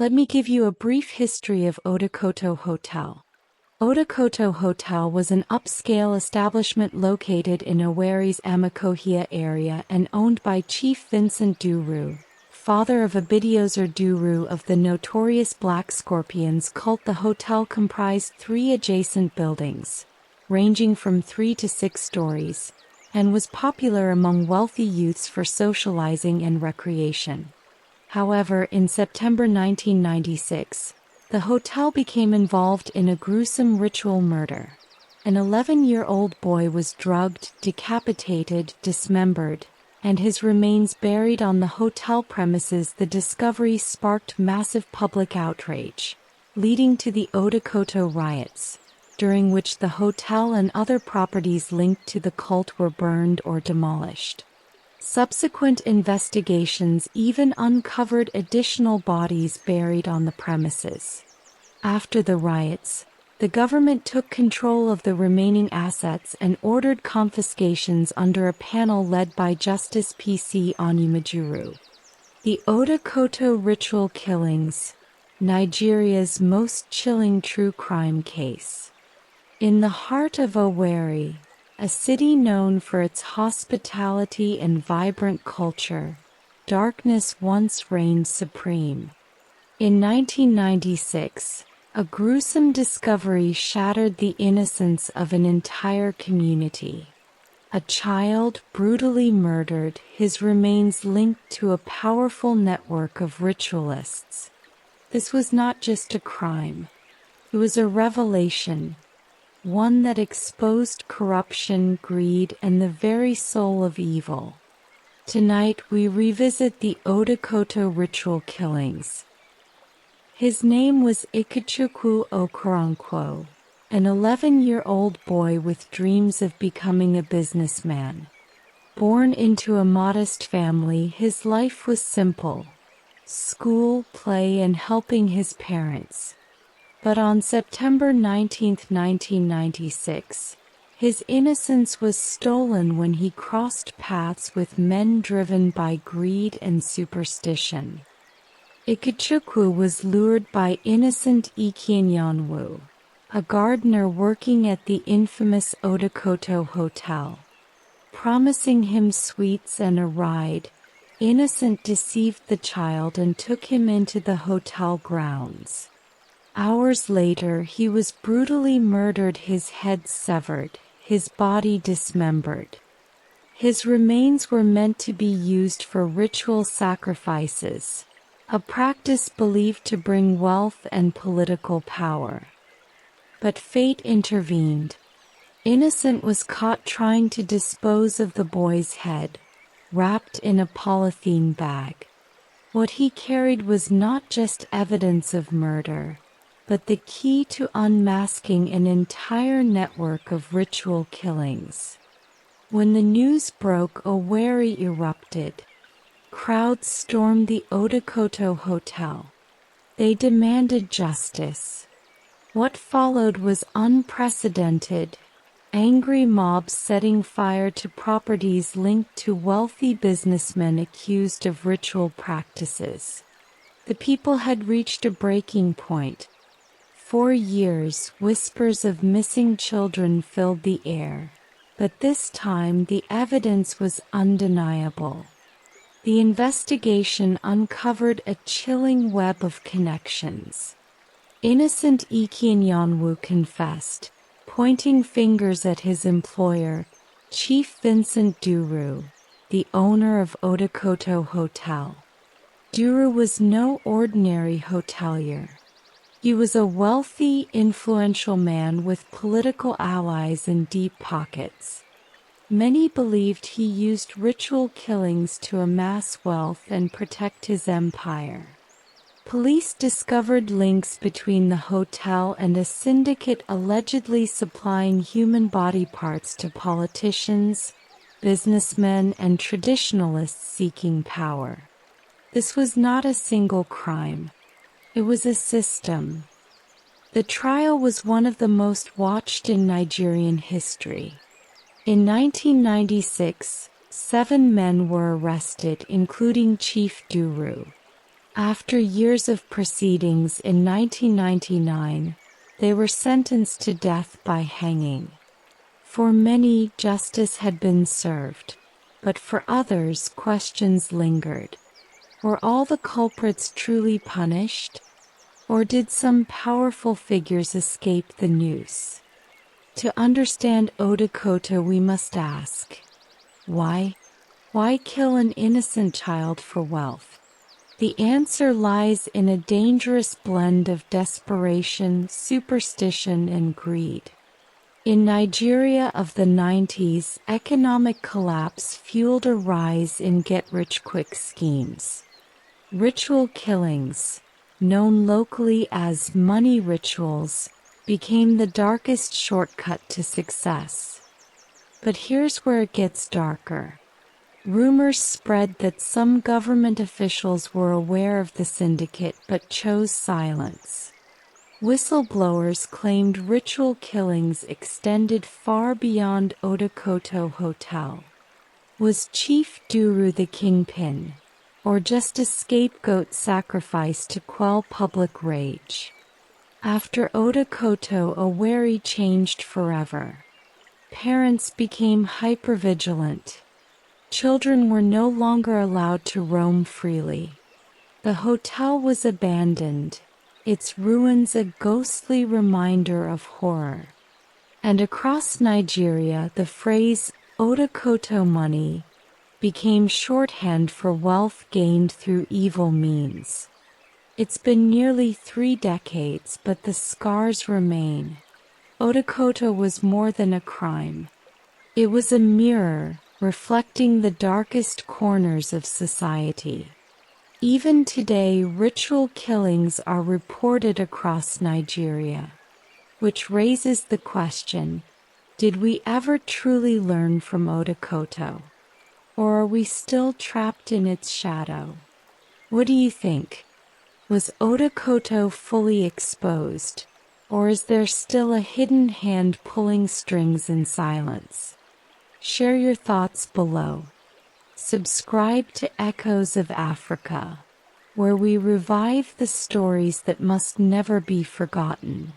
Let me give you a brief history of Otokoto Hotel. Otokoto Hotel was an upscale establishment located in Owerri's Amakohia area and owned by Chief Vincent Duru, father of Abidiozer Duru of the notorious Black Scorpions cult. The hotel comprised 3 adjacent buildings, ranging from 3 to 6 stories, and was popular among wealthy youths for socializing and recreation. However, in September 1996, the hotel became involved in a gruesome ritual murder. An 11-year-old boy was drugged, decapitated, dismembered, and his remains buried on the hotel premises. The discovery sparked massive public outrage, leading to the Otokoto riots, during which the hotel and other properties linked to the cult were burned or demolished. Subsequent investigations even uncovered additional bodies buried on the premises. After the riots, the government took control of the remaining assets and ordered confiscations under a panel led by Justice P.C. Onumajuru. The Otokoto ritual killings, Nigeria's most chilling true crime case. In the heart of Owerri, a city known for its hospitality and vibrant culture, darkness once reigned supreme. In 1996, a gruesome discovery shattered the innocence of an entire community. A child brutally murdered, his remains linked to a powerful network of ritualists. This was not just a crime. It was a revelation, one that exposed corruption, greed, and the very soul of evil. Tonight we revisit the Otokoto ritual killings. His name was Ikechukwu Okoronkwo, an 11-year-old boy with dreams of becoming a businessman. Born into a modest family, his life was simple: school, play, and helping his parents. But on September 19, 1996, his innocence was stolen when he crossed paths with men driven by greed and superstition. Ikechukwu was lured by innocent Ikechukwu, a gardener working at the infamous Otokoto Hotel. Promising him sweets and a ride, Innocent deceived the child and took him into the hotel grounds. Hours later, he was brutally murdered, his head severed, his body dismembered. His remains were meant to be used for ritual sacrifices, a practice believed to bring wealth and political power. But fate intervened. Innocent was caught trying to dispose of the boy's head, wrapped in a polythene bag. What he carried was not just evidence of murder, but the key to unmasking an entire network of ritual killings. When the news broke, Owerri erupted. Crowds stormed the Otokoto Hotel. They demanded justice. What followed was unprecedented. Angry mobs setting fire to properties linked to wealthy businessmen accused of ritual practices. The people had reached a breaking point. For years, whispers of missing children filled the air, but this time the evidence was undeniable. The investigation uncovered a chilling web of connections. Innocent Ikechukwu confessed, pointing fingers at his employer, Chief Vincent Duru, the owner of Otokoto Hotel. Duru was no ordinary hotelier. He was a wealthy, influential man with political allies and deep pockets. Many believed he used ritual killings to amass wealth and protect his empire. Police discovered links between the hotel and a syndicate allegedly supplying human body parts to politicians, businessmen, and traditionalists seeking power. This was not a single crime. It was a system. The trial was one of the most watched in Nigerian history. In 1996, 7 men were arrested, including Chief Duru. After years of proceedings in 1999, they were sentenced to death by hanging. For many, justice had been served, but for others, questions lingered. Were all the culprits truly punished? Or did some powerful figures escape the noose? To understand Otokoto, we must ask, why? Why kill an innocent child for wealth? The answer lies in a dangerous blend of desperation, superstition, and greed. In Nigeria of the 90s, economic collapse fueled a rise in get-rich-quick schemes. Ritual killings, known locally as money rituals, became the darkest shortcut to success. But here's where it gets darker. Rumors spread that some government officials were aware of the syndicate but chose silence. Whistleblowers claimed ritual killings extended far beyond Otokoto Hotel. Was Chief Duru the kingpin, or just a scapegoat sacrifice to quell public rage? After Otokoto, Owerri changed forever. Parents became hypervigilant. Children were no longer allowed to roam freely. The hotel was abandoned, its ruins a ghostly reminder of horror. And across Nigeria, the phrase Otokoto money became shorthand for wealth gained through evil means. It's been nearly 3 decades, but the scars remain. Otokoto was more than a crime. It was a mirror, reflecting the darkest corners of society. Even today, ritual killings are reported across Nigeria, which raises the question, did we ever truly learn from Otokoto? Or are we still trapped in its shadow? What do you think? Was Otokoto fully exposed, or is there still a hidden hand pulling strings in silence? Share your thoughts below. Subscribe to Echoes of Africa, where we revive the stories that must never be forgotten.